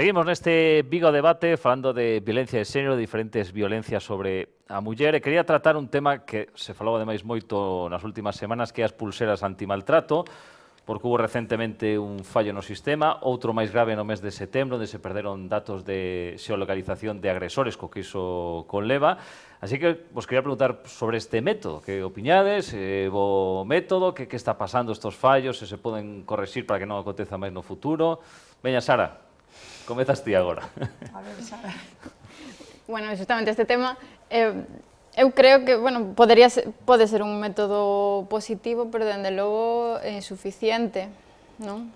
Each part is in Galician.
Seguimos neste Vigo Debate falando de violencia de xénero, diferentes violencias sobre a muller, e quería tratar un tema que se falou ademais moito nas últimas semanas, que é as pulseras antimaltrato, porque hubo recentemente un fallo no sistema, outro máis grave no mes de setembro, onde se perderon datos de xeolocalización de agresores, co que iso conleva. Así que vos quería preguntar sobre este método, que opiñades, bo método, que está pasando estos fallos, se poden correxir para que non aconteza máis no futuro. Veña, Sara. Comezas ti agora. A ver, Sara. Bueno, justamente este tema, eu creo que, bueno, pode ser un método positivo, pero dende logo é insuficiente, non?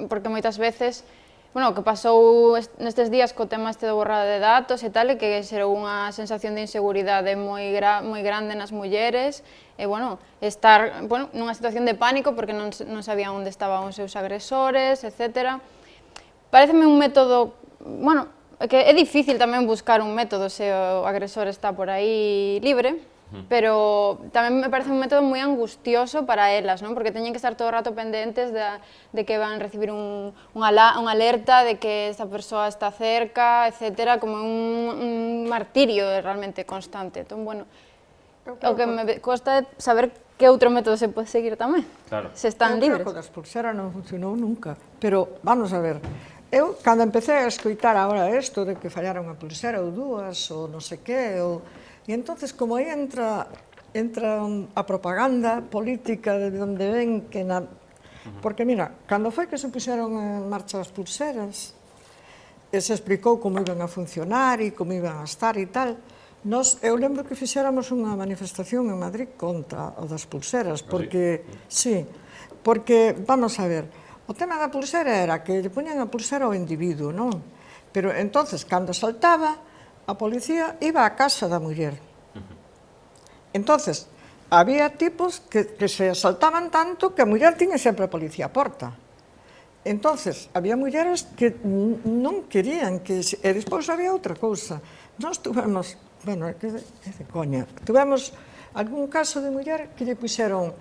Porque moitas veces, bueno, o que pasou nestes días co tema este de borrada de datos e tal, é que xerou unha sensación de inseguridade moi grande nas mulleres, e, bueno, estar, bueno, nunha situación de pánico porque non sabían onde estaban os seus agresores, etcétera. Pareceme un método, bueno, que é difícil tamén buscar un método se o agresor está por aí libre, pero tamén me parece un método moi angustioso para elas, non? Porque teñen que estar todo o rato pendentes de que van recibir unha alerta de que esta persoa está cerca, etcétera, como un martirio realmente constante. Entón, bueno, o que me cuesta é saber que outro método se pode seguir tamén, se están libres. Eu creo que o das pulseras non funcionou nunca, pero vamos a ver. Eu, cando empecé a escoitar agora isto de que fallara unha pulsera ou dúas, ou non sei que, e entonces como aí entra a propaganda política de onde ven que porque mira, cando foi que se puxeron en marcha as pulseras, e se explicou como iban a funcionar e como iban a estar e tal, eu lembro que fixéramos unha manifestación en Madrid contra o das pulseras, porque, sí, porque, vamos a ver, o tema da pulsera era que lle poñan a pulsera ao individuo, non? Pero, entonces, cando saltaba, a policía iba á casa da muller. Entonces, había tipos que se asaltaban tanto que a muller tiña sempre a policía á porta. Entonces, había mulleres que non querían que... E despois había outra cousa. Nós tuvemos, bueno, é de coña, tuvemos algún caso de muller que lle puxeron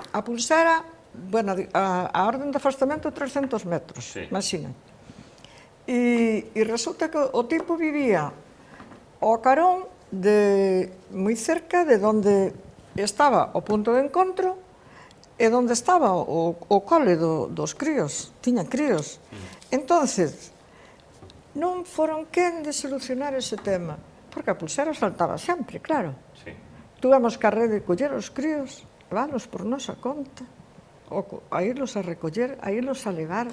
a pulsera, bueno, a orden de afastamento 300 metros, imagina. E resulta que o tipo vivía ao carón moi cerca de onde estaba o punto de encontro e onde estaba o cole dos críos, tiña críos. Entonces, non foron quen de solucionar ese tema, porque a pulsera saltaba sempre, claro. Tuvemos que recoller os críos, leválos por nosa conta, a irlos a recoller, a irlos a levar,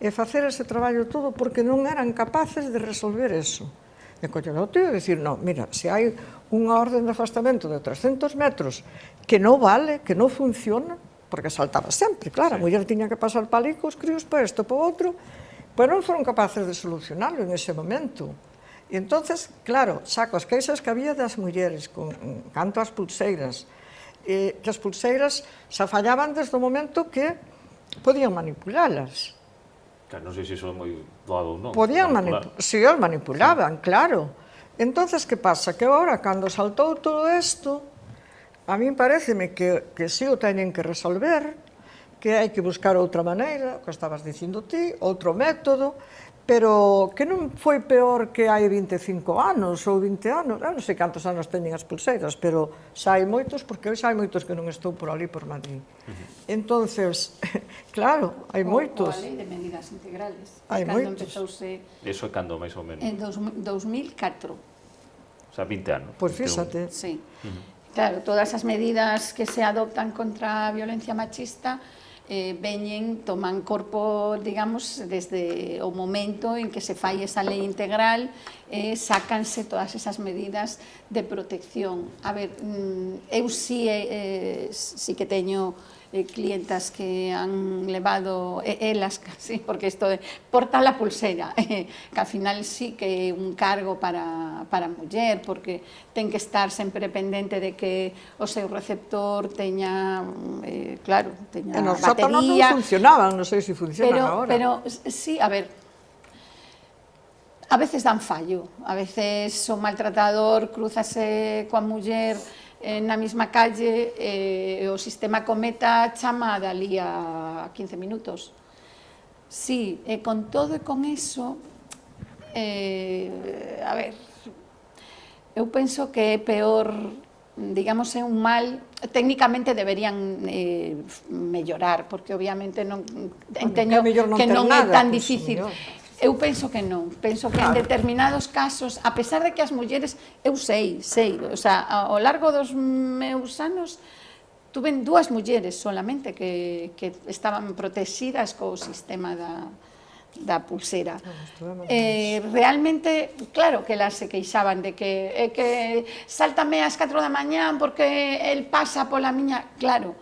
e facer ese traballo todo porque non eran capaces de resolver eso. E coller o tío e dicir, non, mira, se hai unha orden de afastamento de 300 metros que non vale, que non funciona, porque saltaba sempre, claro, a muller tiña que pasar para ali cos críos para isto, para outro, pero non foron capaces de solucionarlo en ese momento. E entonces, claro, saco as queixas que había das mulleres canto ás pulseiras, que as pulseiras xa fallaban desde o momento que podían manipulalas. Non sei se iso é moi doado ou non. Podían manipular, si, os manipulaban, claro. Entonces, que pasa? Que agora, cando saltou todo isto, a min pareceme que si o teñen que resolver, que hai que buscar outra maneira, que estabas dicindo ti, outro método, pero que non foi peor que hai 25 anos ou 20 anos, eu non sei cantos anos teñen as pulseiras, pero xa hai moitos, porque xa hai moitos que non estou por ali, por Madrid. Entonces, claro, hai moitos. A lei de medidas integrales. Hai moitos. Eso é cando, máis ou menos? En 2004. O sea, 20 anos. Pois fíxate. Sí. Claro, todas as medidas que se adoptan contra a violencia machista toman corpo, digamos, desde o momento en que se fai esa lei integral, sácanse todas esas medidas de protección. A ver, eu sí que teño clientas que han levado elas casi, porque isto de porta la pulsera, que ao final sí que é un cargo para a muller, porque ten que estar sempre pendente de que o seu receptor teña, claro, teña batería. Non funcionaban, non sei se funcionan agora. Pero, sí, a ver, a veces dan fallo, a veces o maltratador cruzase coa muller na mesma calle, o sistema Cometa chama dali a 15 minutos. Sí, e con todo e con eso, A ver, eu penso que é peor, digamos, é un mal, técnicamente deberían mellorar, porque obviamente non enteño que non é tan difícil. Eu penso que non, penso que en determinados casos, a pesar de que as mulleres, eu sei, o sea, ao largo dos meus anos, tuve 2 mulleres solamente que estaban protegidas co sistema da pulsera. Realmente, claro que elas se queixaban de que sáltame ás 4 da mañán porque el pasa pola miña... Claro,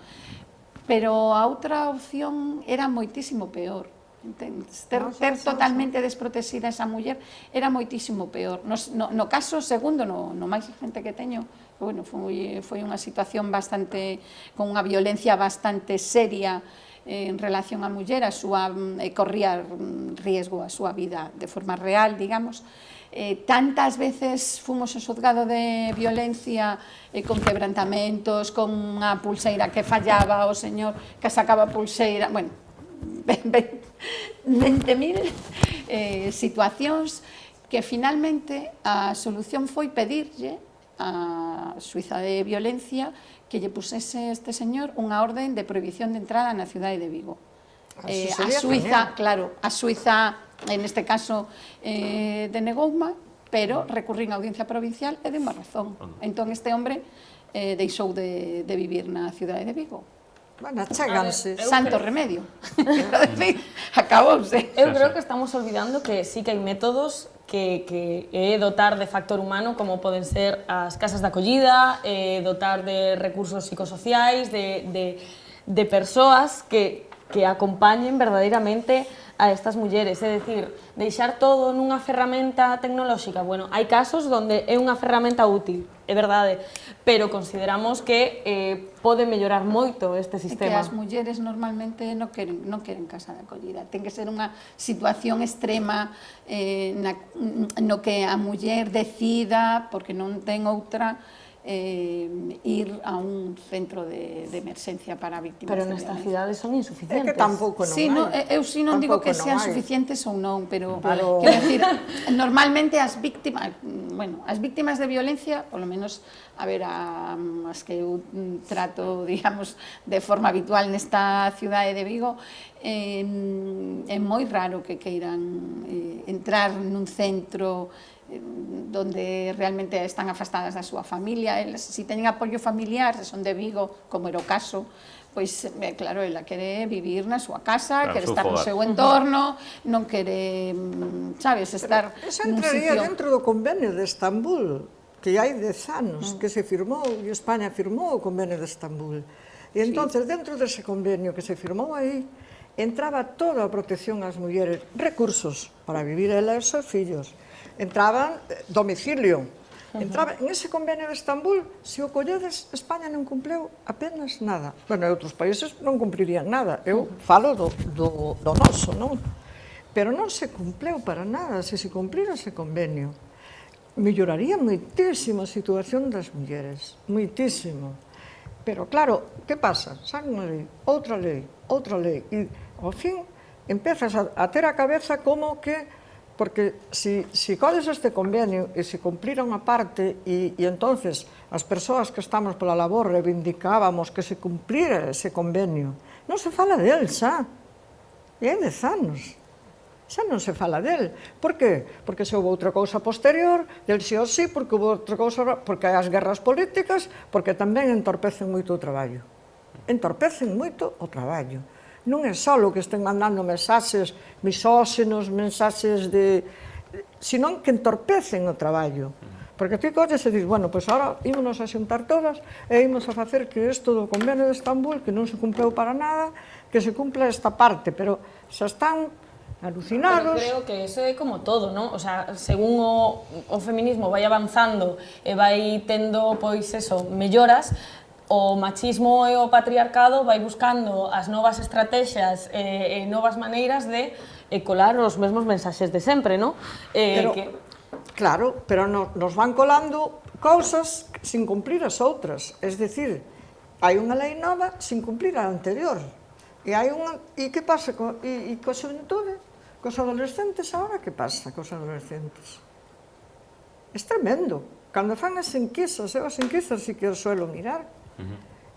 pero a outra opción era moitísimo peor. Ter totalmente desprotexida esa muller era moitísimo peor. No caso segundo, no máis recente que teño, bueno, foi unha situación bastante, con unha violencia bastante seria en relación á muller, corría riesgo a súa vida de forma real, digamos. Tantas veces fomos ao xuzgado de violencia con quebrantamentos, con unha pulseira que fallaba, o señor que sacaba a pulseira, bueno, 20.000 situacións que finalmente a solución foi pedirlle a Suiza de Violencia que lle pusese este señor unha orden de prohibición de entrada na cidade de Vigo. A Suiza, claro, a Suiza, en este caso, denegouma, pero recurrín a audiencia provincial e de unha razón. Entón este hombre deixou de vivir na cidade de Vigo. Bueno, chéganse. Santo remedio. Acabouse. Eu creo que estamos olvidando que sí que hai métodos que é dotar de factor humano, como poden ser as casas de acollida, dotar de recursos psicosociais, de persoas que acompañen verdadeiramente a estas mulleres, é dicir, deixar todo nunha ferramenta tecnolóxica. Bueno, hai casos onde é unha ferramenta útil, é verdade, pero consideramos que pode mellorar moito este sistema. É que as mulleres normalmente non queren casa de acollida, ten que ser unha situación extrema no que a muller decida, porque non ten outra, ir a un centro de emerxencia para víctimas de violencia. Pero nestas cidades son insuficientes. É que tampouco non hai. Eu si non digo que sean suficientes ou non, pero quero decir, normalmente as víctimas de violencia, polo menos, a ver, as que eu trato, digamos, de forma habitual nesta cidade de Vigo, é moi raro que queiran entrar nun centro donde realmente están afastadas da súa familia. Se teñen apoio familiar, se son de Vigo, como era o caso, pois, claro, ela quere vivir na súa casa, quere estar no seu entorno, non quere, sabes, estar nun sitio... Esa entraría dentro do convenio de Estambul, que hai 10 anos que se firmou, e España firmou o convenio de Estambul. E entonces, dentro dese convenio que se firmou aí, entraba toda a protección ás mulleres, recursos para vivir ela e os seus fillos, entraban domicilio, entraba en ese convenio de Estambul. Se o colledes, España non cumpleu apenas nada. Bueno, e outros países non cumplirían nada, eu falo do noso, non? Pero non se cumpleu para nada. Se cumplira ese convenio, melloraría moitísimo a situación das mulleres, moitísimo. Pero claro, que pasa? Saca unha lei, e ao fin empezas a ter a cabeza como que, porque se colles este convenio e se cumplira unha parte e entonces as persoas que estamos pola labor reivindicábamos que se cumplira ese convenio, non se fala del xa, e hai 10 anos, xa non se fala del. Por que? Porque se houve outra cousa posterior, del sí ou sí, porque houve outra cousa, porque hai as guerras políticas, porque tamén entorpecen moito o traballo. Entorpecen moito o traballo. Non é só o que estén mandando mensaxes misóxinos, mensaxes senón que entorpecen o traballo. Porque ti colles e dis, bueno, pois agora ímonos a xuntar todas e ímos a facer que isto do convenio de Estambul, que non se cumpleu para nada, que se cumpla esta parte, pero xa están alucinados. Pero creo que eso é como todo, non? O sea, según o feminismo vai avanzando e vai tendo, pois, eso, melloras, o machismo e o patriarcado vai buscando as novas estrategias e novas maneiras de colar os mesmos mensaxes de sempre, non? Claro, pero nos van colando cousas sin cumplir as outras. Es decir, hai unha lei nova sin cumplir a anterior. E que pasa coa xuventude? Cos adolescentes, ahora que pasa cos adolescentes? É tremendo. Cando fan as enquisas, eu as enquisas sí que os suelo mirar,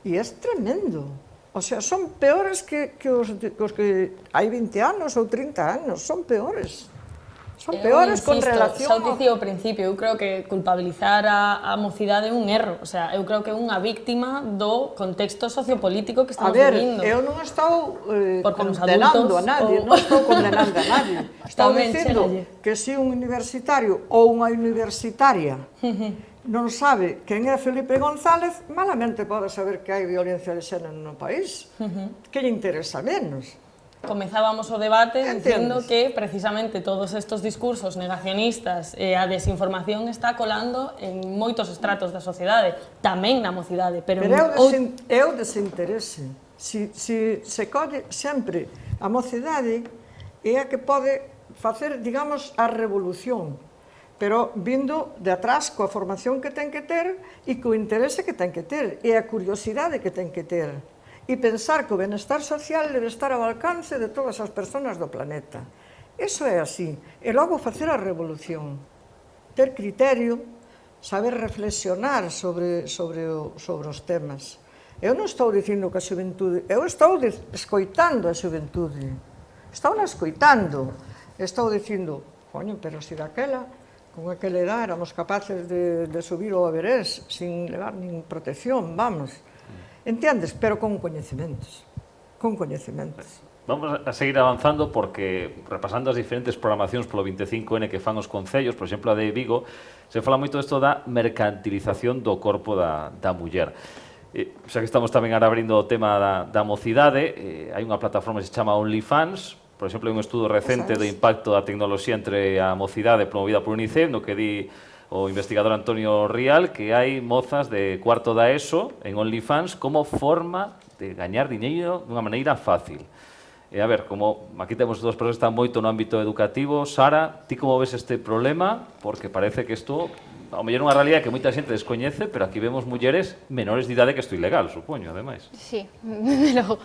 e é tremendo. O sea, son peores que os que hai 20 anos ou 30 anos, son peores. Son peores con relación Xa o dicía ao principio, eu creo que culpabilizar a mocidade é un erro, o sea, eu creo que é unha víctima do contexto sociopolítico que estamos vivindo. Eu non estou Porque nos condenando adultos, a nadie, non estou condenando a nadie. Estou Tamén, dicindo chégalle. que se un universitario ou unha universitaria non sabe quen é Felipe González, malamente pode saber que hai violencia de xénero no país. Que lle interesa menos? Comezábamos o debate dicindo Entiendes? que precisamente todos estes discursos negacionistas e a desinformación está colando en moitos estratos da sociedade, tamén na mocidade, pero é o desinterese. Se colle sempre a mocidade é a que pode facer, digamos, a revolución, pero vindo de atrás coa formación que ten que ter e co interese que ten que ter e a curiosidade que ten que ter. E pensar que o benestar social debe estar ao alcance de todas as persoas do planeta. Iso é así. E logo facer a revolución. Ter criterio, saber reflexionar sobre os temas. Eu non estou dicindo que a xuventude... Eu estou escoitando a xuventude. Estou na escoitando. Estou dicindo, coño, pero se daquela, con aquela edad, éramos capaces de subir o Everest sin levar nin protección, vamos. Entiendes? Pero con coñecementos. Con coñecementos. Vamos a seguir avanzando porque, repasando as diferentes programacións polo 25N que fan os concellos, por exemplo, a de Vigo, se fala moito isto da mercantilización do corpo da muller. Xa que estamos tamén ahora abrindo o tema da mocidade, hai unha plataforma que se chama OnlyFans, por exemplo, hai un estudo recente do impacto da tecnoloxía entre a mocidade promovida por UNICEF, no que di o investigador Antonio Rial, que hai mozas de cuarto da ESO en OnlyFans como forma de gañar diñeiro dunha maneira fácil. E a ver, como aquí temos dúas persoas que están moito no ámbito educativo, Sara, ti como ves este problema? Porque parece que isto, ao mellor unha realidade que moita xente descoñece, pero aquí vemos mulleres menores de idade que isto ilegal, supoño, ademais. Sí, desde logo.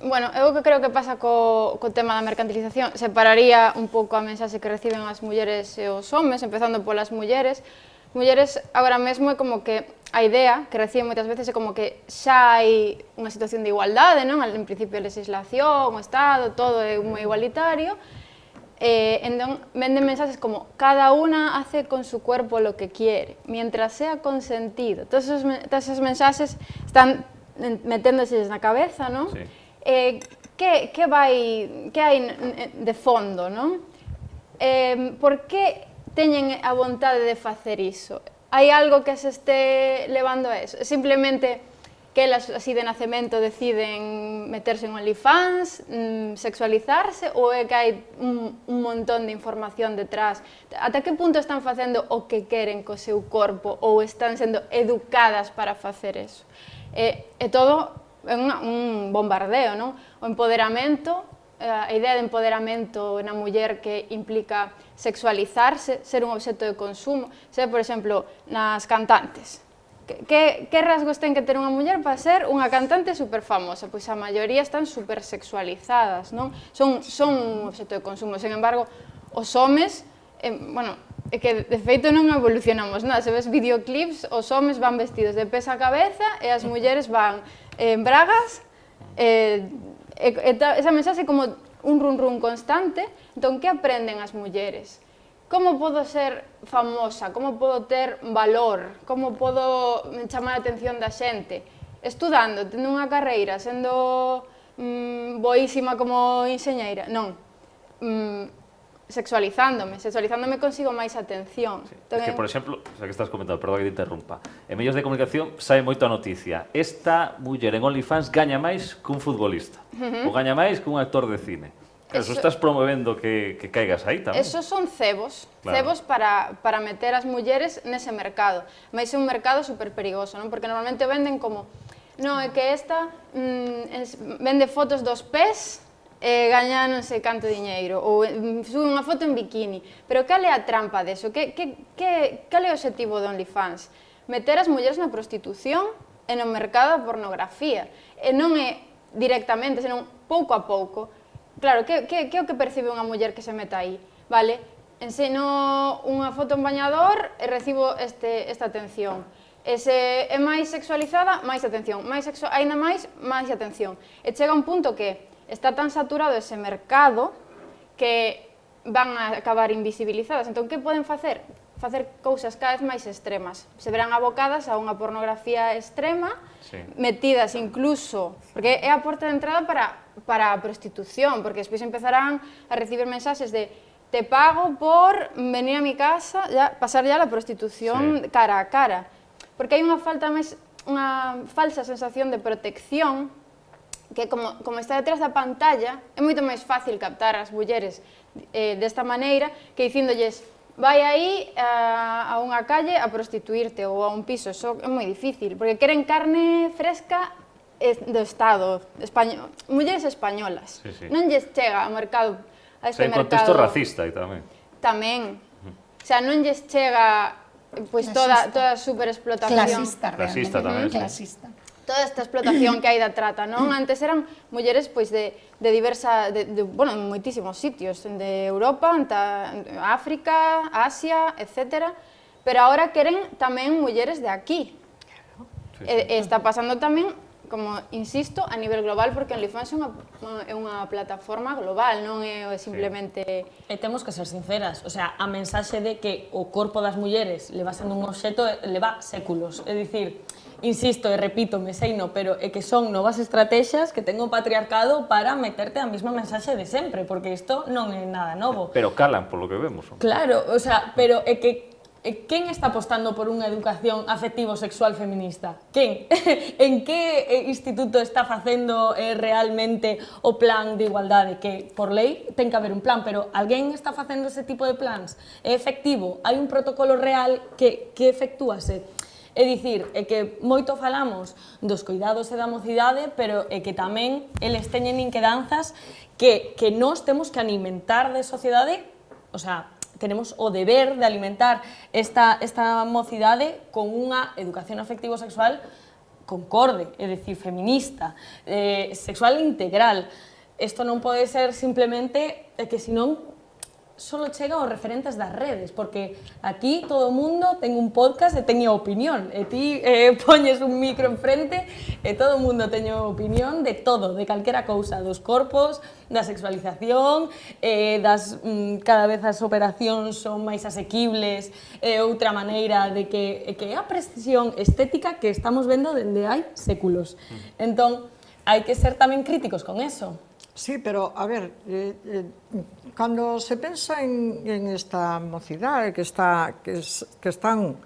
Bueno, eu que creo que pasa co tema da mercantilización, separaría un pouco a mensaxe que reciben as mulleres e os homes, empezando polas mulleres. Mulleres, agora mesmo, é como que a idea que reciben moitas veces é como que xa hai unha situación de igualdade, non? En principio a legislación, o Estado, todo é moi igualitario. Entón, venden mensaxes como cada una hace con su cuerpo lo que quiere, mientras sea consentido. Todas esas mensaxes están meténdose na cabeza, non? Sí. Que hai de fondo, non? Por que teñen a vontade de facer iso? Hai algo que se este levando a eso? Simplemente que elas así de nacemento deciden meterse en OnlyFans, sexualizarse, ou é que hai un montón de información detrás? Ata que punto están facendo o que queren co seu corpo ou están sendo educadas para facer eso? É todo é un bombardeo, non? O empoderamento, a idea de empoderamento na muller que implica sexualizarse, ser un obxecto de consumo, sei, por exemplo, nas cantantes. Que rasgos ten que ter unha muller para ser unha cantante superfamosa? Pois a maioría están supersexualizadas, non? Son un obxecto de consumo, sen embargo, os homes, bueno, é que de feito non evolucionamos nada, se ves videoclips, os homes van vestidos de pés a cabeza e as mulleres van en bragas, esa mensaxe como un run constante. Entón, que aprenden as mulleres? Como podo ser famosa? Como podo ter valor? Como podo chamar a atención da xente? Estudando, tendo unha carreira, sendo boísima como enxeñeira? Non. Sexualizándome consigo máis atención. Sí. Es que, por exemplo, xa que estás comentando, perdón que te interrumpa, en medios de comunicación sae moito a noticia. Esta muller en OnlyFans gaña máis que un futbolista, ou gaña máis que un actor de cine. Eso estás promovendo que caigas aí tamén. Esos son cebos, claro. Cebos para meter as mulleres nese mercado. Mais é un mercado super perigoso, non? Porque normalmente venden como, non, é que esta vende fotos dos pés, gaña non sei canto diñeiro, ou sube unha foto en bikini. Pero cal é a trampa deso? Cal é o obxectivo de OnlyFans? Meter as mulleres na prostitución e no mercado da pornografía. E non é directamente, senón pouco a pouco. claro, que é o que percibe unha muller que se meta aí? Vale, enseno unha foto en bañador e recibo esta atención. E se é máis sexualizada, máis atención. Aínda máis atención. E chega un punto que está tan saturado ese mercado que van a acabar invisibilizadas. Entón, que poden facer? Facer cousas cada vez máis extremas. Se verán abocadas a unha pornografía extrema, metidas incluso, porque é a porta de entrada para a prostitución, porque despois empezarán a recibir mensaxes de te pago por venir a mi casa, pasar ya a la prostitución cara a cara. Porque hai unha falsa sensación de protección que como está detrás da pantalla é moito máis fácil captar as mulleres desta maneira que dicíndolles vai aí a unha calle a prostituirte ou a un piso. Eso é moi difícil, porque queren carne fresca do Estado, mulleres españolas. Non lles chega ao mercado, a este mercado... En contexto racista tamén. Tamén. O sea, non lles chega toda a superexplotación. Clasista tamén. Toda esta explotación que hai da trata, non? Antes eran mulleres de moitísimos sitios, de Europa, África, Asia, etc. Pero agora queren tamén mulleres de aquí. Está pasando tamén, como insisto, a nivel global, porque OnlyFans é unha plataforma global, non é simplemente... E temos que ser sinceras, o sea, a mensaxe de que o corpo das mulleres leva sendo un obxecto leva séculos, é dicir, insisto e repito, me seino, pero é que son novas estrategias que ten o patriarcado para meterte a mesma mensaxe de sempre, porque isto non é nada novo. Pero calan, polo que vemos. Claro, o sea, pero é que quen está apostando por unha educación afectivo-sexual feminista? Quen? En que instituto está facendo realmente o plan de igualdade? Que, por lei, ten que haber un plan, pero alguén está facendo ese tipo de plans? É efectivo? Hai un protocolo real que efectúase? É dicir, é que moito falamos dos cuidados e da mocidade, pero é que tamén eles teñen inquedanzas que nós temos que alimentar de sociedade, o sea, tenemos o deber de alimentar esta mocidade con unha educación afectivo-sexual concorde, é dicir, feminista, sexual integral. Isto non pode ser simplemente que senón solo chega aos referentes das redes, porque aquí todo o mundo ten un podcast e ten a opinión, e ti poñes un micro enfrente e todo o mundo ten a opinión de todo, de calquera cousa, dos corpos, da sexualización, cada vez as operacións son máis asequibles, outra maneira de que é a precisión estética que estamos vendo dende hai séculos. Entón, hai que ser tamén críticos con eso. Sí, pero, a ver, cando se pensa en esta mocidade que están...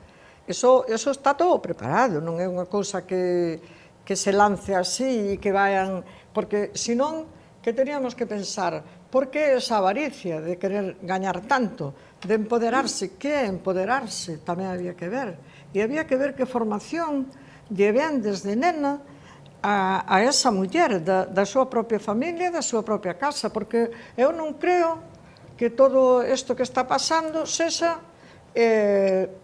Eso está todo preparado, non é unha cousa que se lance así e que vayan... Porque, senón, que teríamos que pensar, por que esa avaricia de querer gañar tanto, de empoderarse? Que é empoderarse? Tamén había que ver. E había que ver que formación lle ven desde nena a esa muller, da súa propia familia, da súa propia casa, porque eu non creo que todo isto que está pasando sexa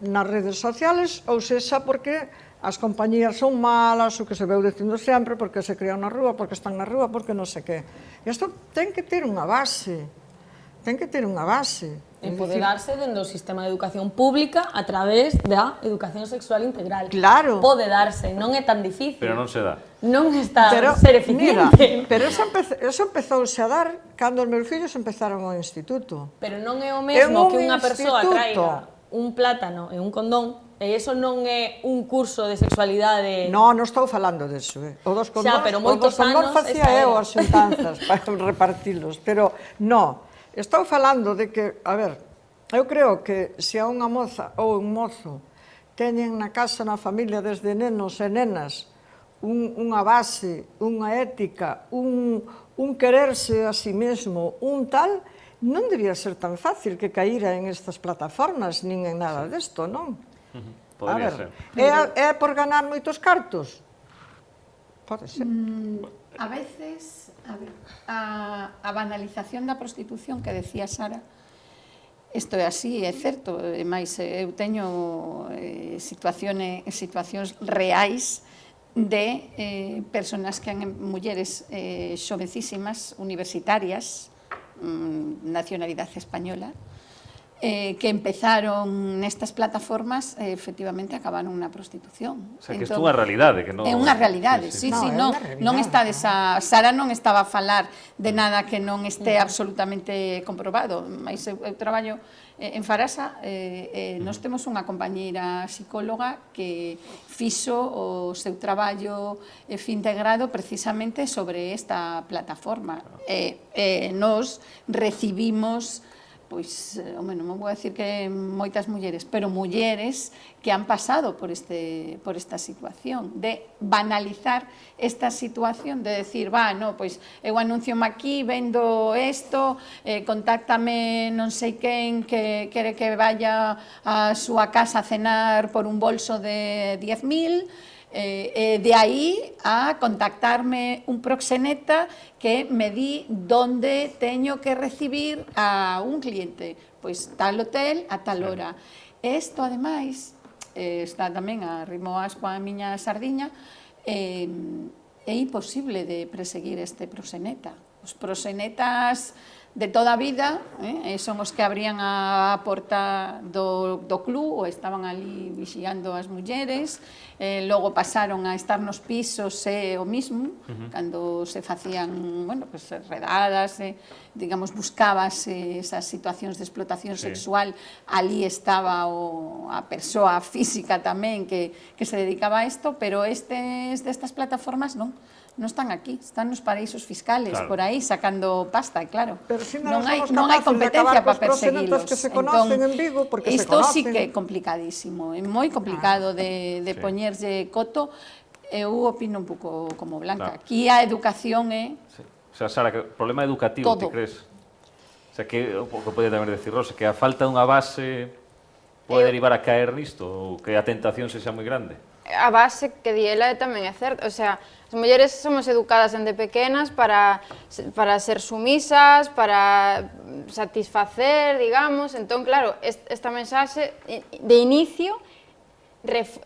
nas redes sociales ou sexa porque as compañías son malas, o que se veu dicindo sempre, porque se crean na rúa, porque están na rúa, porque non sei que. Isto ten que ter unha base, Empoderarse dentro do sistema de educación pública a través da educación sexual integral. Claro. Pode darse, non é tan difícil. Pero non se dá. Non está a ser eficiente. Pero eso empezouse a dar cando os meus fillos empezaron ao instituto. Pero non é o mesmo que unha persoa traiga un plátano e un condón, e iso non é un curso de sexualidade... Non estou falando disso, O dos condóns facía eu as xuntanzas para repartilos, pero non. Estou falando de que, a ver, eu creo que se a unha moza ou un mozo teñen na casa, na familia, desde nenos e nenas, unha base, unha ética, un quererse a si mesmo, un tal, non debía ser tan fácil que caíra en estas plataformas, nin en nada desto, non? Podría ser. É por ganar moitos cartos? Pode ser. A veces, a banalización da prostitución que decía Sara, isto é así, é certo, mas eu teño situacións reais de personas que han, mulleres xovecísimas, universitarias, nacionalidade española, que empezaron nestas plataformas, efectivamente acabaron na prostitución. O sea, que isto é unha realidade. É unha realidade, sí, non está Sara non estaba a falar de nada que non este absolutamente comprobado, mas eu traballo en Farasa, nós temos unha compañeira psicóloga que fixo o seu traballo integrado precisamente sobre esta plataforma. Nos recibimos, pois, non vou dicir que moitas mulleres, pero mulleres que han pasado por esta situación, de banalizar esta situación, de decir, pois eu anunciome aquí, vendo isto, contáctame non sei quen que quere que vaya a súa casa a cenar por un bolso de 10.000, de aí a contactarme un proxeneta que me di donde teño que recibir a un cliente, pois tal hotel a tal hora. Isto, ademais, está tamén a rimoas coa miña sardiña, é imposible de perseguir este proxeneta. Os proxenetas de toda a vida son os que abrían a porta do club ou estaban ali vixiando as mulleres, logo pasaron a estar nos pisos o mismo, cando se facían redadas, digamos, buscábase esas situacións de explotación sexual, ali estaba a persoa física tamén que se dedicaba a isto, pero destas plataformas non están aquí, están nos paraísos fiscales, por aí, sacando pasta, claro. Pero si non hai competencia para perseguilos. Que se conocen en Vigo, porque se conocen. Isto sí que é complicadísimo, é moi complicado de poñerlle coto. Eu opino un pouco como Blanca. Aquí a educación é... O sea, Sara, que o problema educativo, ti crees? O sea, que o que pode tamén decir Rosa, que a falta dunha base pode derivar a caer nisto, ou que a tentación sexa moi grande? A base que di ela tamén é certa, o sea, as mulleres somos educadas dende pequenas para ser sumisas, para satisfacer, digamos, entón, claro, esta mensaxe de inicio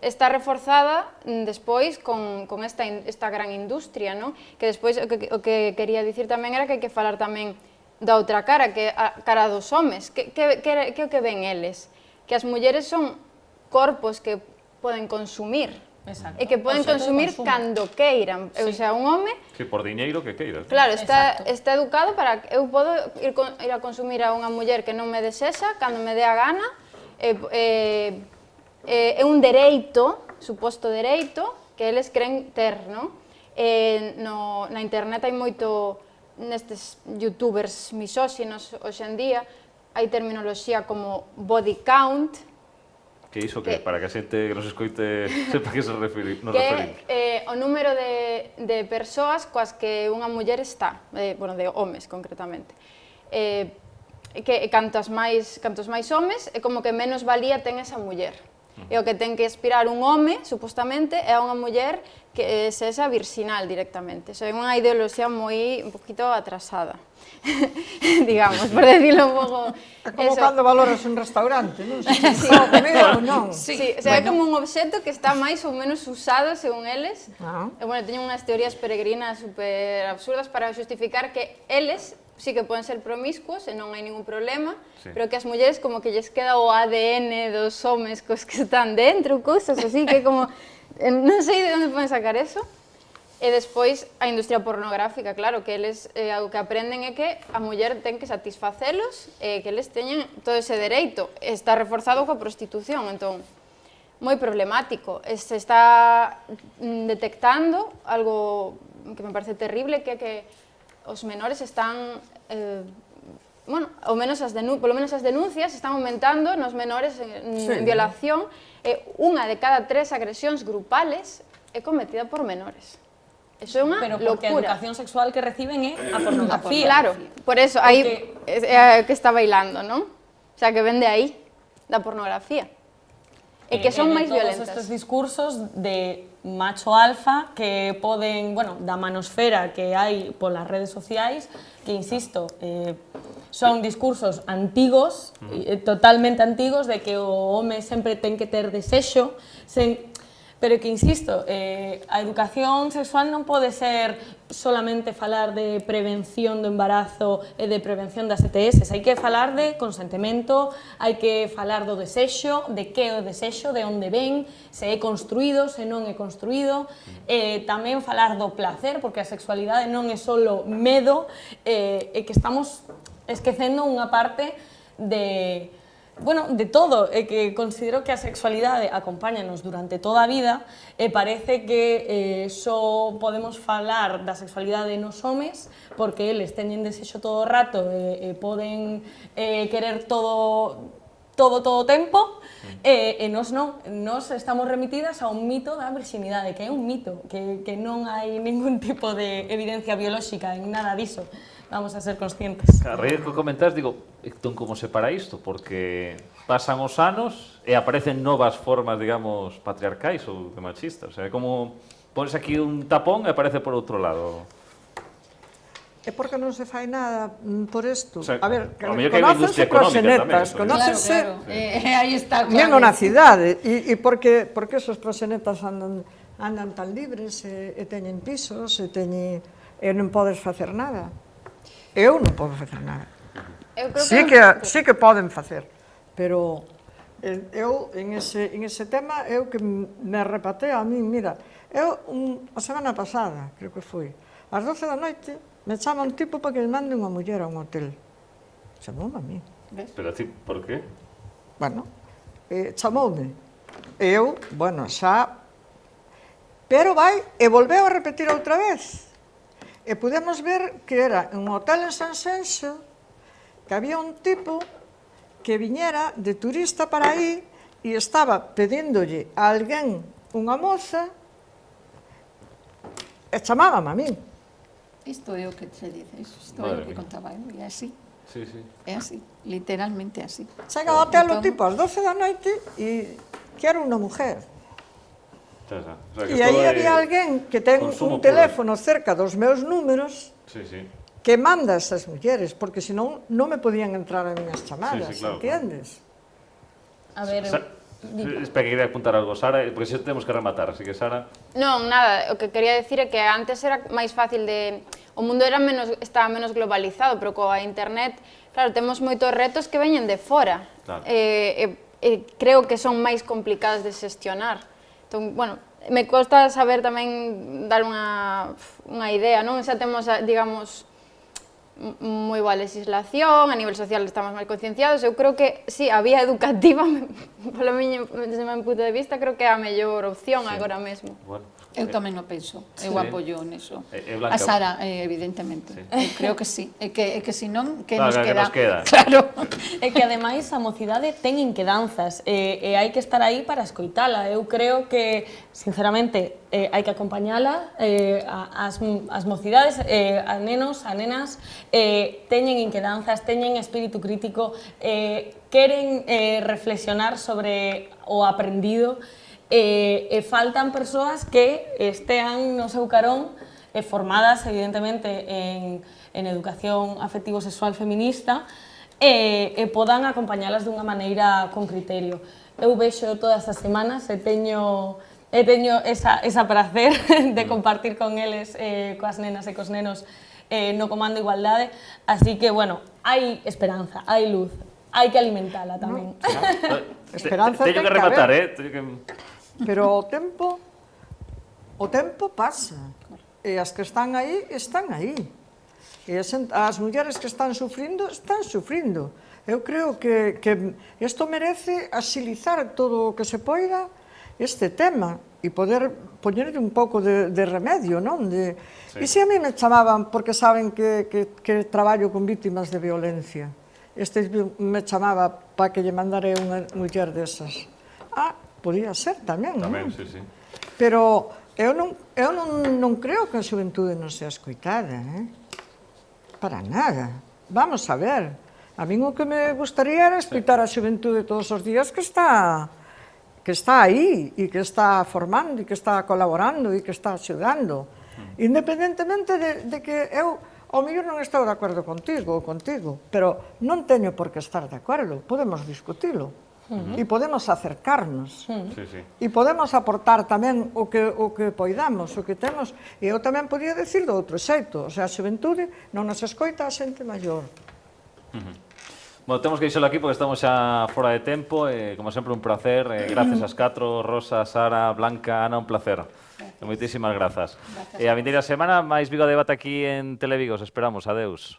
está reforzada despois con esta gran industria, non? Que despois o que quería dicir tamén era que hai que falar tamén da outra cara, que a cara dos homes, que o que ven eles, que as mulleres son corpos que poden consumir. Exacto. E que poden consumir cando queiran. O sea, un home... Que por diñeiro que queiras. Claro, está educado para que eu podo ir a consumir a unha muller que non me desexa, cando me dé a gana. É un dereito, suposto dereito, que eles creen ter, non? Na internet hai moito, nestes youtubers misóxinos hoxe en día, hai terminoloxía como body count. Que iso que, para que a xente que nos escoite sepa que nos referimos. Que o número de persoas coas que unha muller está, de homes concretamente. Que cantos máis homes, é como que menos valía ten esa muller. E o que ten que aspirar un home, supostamente, é unha muller que sexa virxinal directamente. Iso é unha ideoloxía un poquito atrasada, digamos, por decirlo un pouco... É como cando valoras un restaurante, non? Se está comida ou non. Sí, o sea, é como un obxecto que está máis ou menos usado, según eles. Teñen unhas teorías peregrinas super absurdas para justificar que eles sí que poden ser promiscuos e non hai ningún problema, pero que as mulleres como que lles queda o ADN dos homes cos que están dentro, cousas así, que como... Non sei de onde poden sacar eso. E despois a industria pornográfica, claro, que eles o que aprenden é que a muller ten que satisfacelos e que eles teñen todo ese dereito. Está reforzado coa prostitución, entón, moi problemático. Se está detectando algo que me parece terrible, que é que os menores están, polo menos as denuncias están aumentando nos menores en violación. Unha de cada 3 agresións grupales é cometida por menores. Eso é unha locura. Pero porque a educación sexual que reciben é a pornografía. Claro, por eso, aí é que está bailando, non? O sea, que ven de aí, da pornografía. E que son máis violentas. Todos estes discursos de macho alfa que poden, da manosfera que hai polas redes sociais, que, insisto, son discursos antigos, totalmente antigos, de que o home sempre ten que ter desexo, pero que, insisto, a educación sexual non pode ser solamente falar de prevención do embarazo e de prevención das ETS, hai que falar de consentimento, hai que falar do desexo, de que é o desexo, de onde ven, se é construído, se non é construído, tamén falar do placer, porque a sexualidade non é só medo, e que estamos esquecendo unha parte de todo, e que considero que a sexualidade acompáñanos durante toda a vida e parece que só podemos falar da sexualidade nos homes porque eles teñen desexo todo o rato e poden querer todo o tempo, e nós non, nós estamos remitidas a un mito da virxinidade, que é un mito, que non hai ningún tipo de evidencia biolóxica en nada diso. Vamos a ser conscientes. A raíz que comentas, digo, entón como se para isto? Porque pasan os anos e aparecen novas formas, digamos, patriarcais ou de machistas. O sea, é como pones aquí un tapón e aparece por outro lado. É porque non se fai nada por isto. O sea, A ver, ao mellor que hai unha industria proxenetas, económica tamén, conócense Aí está, mesmo na cidade. E porque esos proxenetas andan tan libres e teñen pisos e non podes facer nada. Eu non podo facer nada. Eu creo Sí que poden facer, pero eu en ese tema eu que me repateo a mí, mira, eu a semana pasada, creo que foi, ás 12 da noite me chama un tipo para que me mande unha muller a un hotel. Chamoume a mí. Pero ti, por qué? Bueno, chamoume. Eu, bueno, xa... Pero vai e volveu a repetir outra vez. E podemos ver que era un hotel en Sanxenxo, que había un tipo que viñera de turista para aí e estaba pedíndolle a alguén unha moza e chamábame a min. Isto é o que se dice, isto é o que contaba eu, e é así. Sí, sí. É así, literalmente así. Chega ao hotel o tipo ás 12 da noite e quero unha mujer. Xa, xa. O sea, que E aí todo é había alguén que ten consumo un teléfono cerca dos meus números Sí, sí. que manda a esas mulleres, porque senón non me podían entrar a minhas chamadas, Sí, sí, claro, entiendes? A ver, Espera, que quería apuntar algo, Sara, porque se temos que rematar, así que Sara... Non, nada, o que quería decir é que antes era máis fácil de... O mundo estaba menos globalizado, pero coa internet, claro, temos moitos retos que veñen de fora. Claro. Creo que son máis complicados de xestionar. Entón, bueno, me costa saber tamén dar unha idea, non? Xa temos, digamos, moi boa legislación, a nivel social estamos máis concienciados. Eu creo que, sí, a vía educativa, desde o meu punto de vista, creo que é a mellor opción agora mesmo. Bueno, Eu tamén o penso, eu apoio neso. Blanca. A Sara, evidentemente. Eu creo que sí. É que se non, que Claro, nos que queda? nos queda. Claro. É que ademais a mocidade ten inquedanzas e hai que estar aí para escoitala. Eu creo que, sinceramente, hai que acompañala, as mocidades, a nenos, a nenas, teñen inquedanzas, teñen espírito crítico, queren reflexionar sobre o aprendido, e faltan persoas que estean no seu carón formadas, evidentemente, en educación afectivo-sexual feminista e podan acompañalas dunha maneira con criterio. Eu vexo todas as semanas e teño esa prazer de compartir con eles, coas nenas e cos nenos, no Comando Igualdade, así que, bueno, hai esperanza, hai luz, hai que alimentala tamén. Esperanza teño ten que que rematar, haber. Pero o tempo pasa. E as que están aí, están aí. E as mulleres que están sufrindo. Eu creo que isto merece axilizar todo o que se poida este tema e poder poñerle un pouco de remedio, non? E se a mí me chamaban, porque saben que traballo con vítimas de violencia, este me chamaba para que lle mandare unha muller desas. Podía ser tamén, non? Tamén, sí, sí. Pero eu non creo que a xuventude non sea escoitada, para nada. Vamos a ver. A min o que me gustaría era escoitar a xuventude todos os días que está aí e que está formando e que está colaborando e que está axudando. Independentemente de que eu ao mellor non estou de acordo contigo, pero non teño por que estar de acordo, podemos discutilo. E podemos acercarnos. Sí, sí. E podemos aportar tamén o que poidamos, o que temos. E eu tamén podía decir do outro xeito, o sea, a xuventude non nos escoita a xente maior. Bueno, temos que deixalo aquí porque estamos xa fora de tempo. Como sempre, un placer. Gracias ás catro, Rosa, Sara, Blanca, Ana, un placer. Moitísimas grazas. E a vindeira semana, máis Vigo a Debate aquí en Televigo. Os esperamos. Adeus.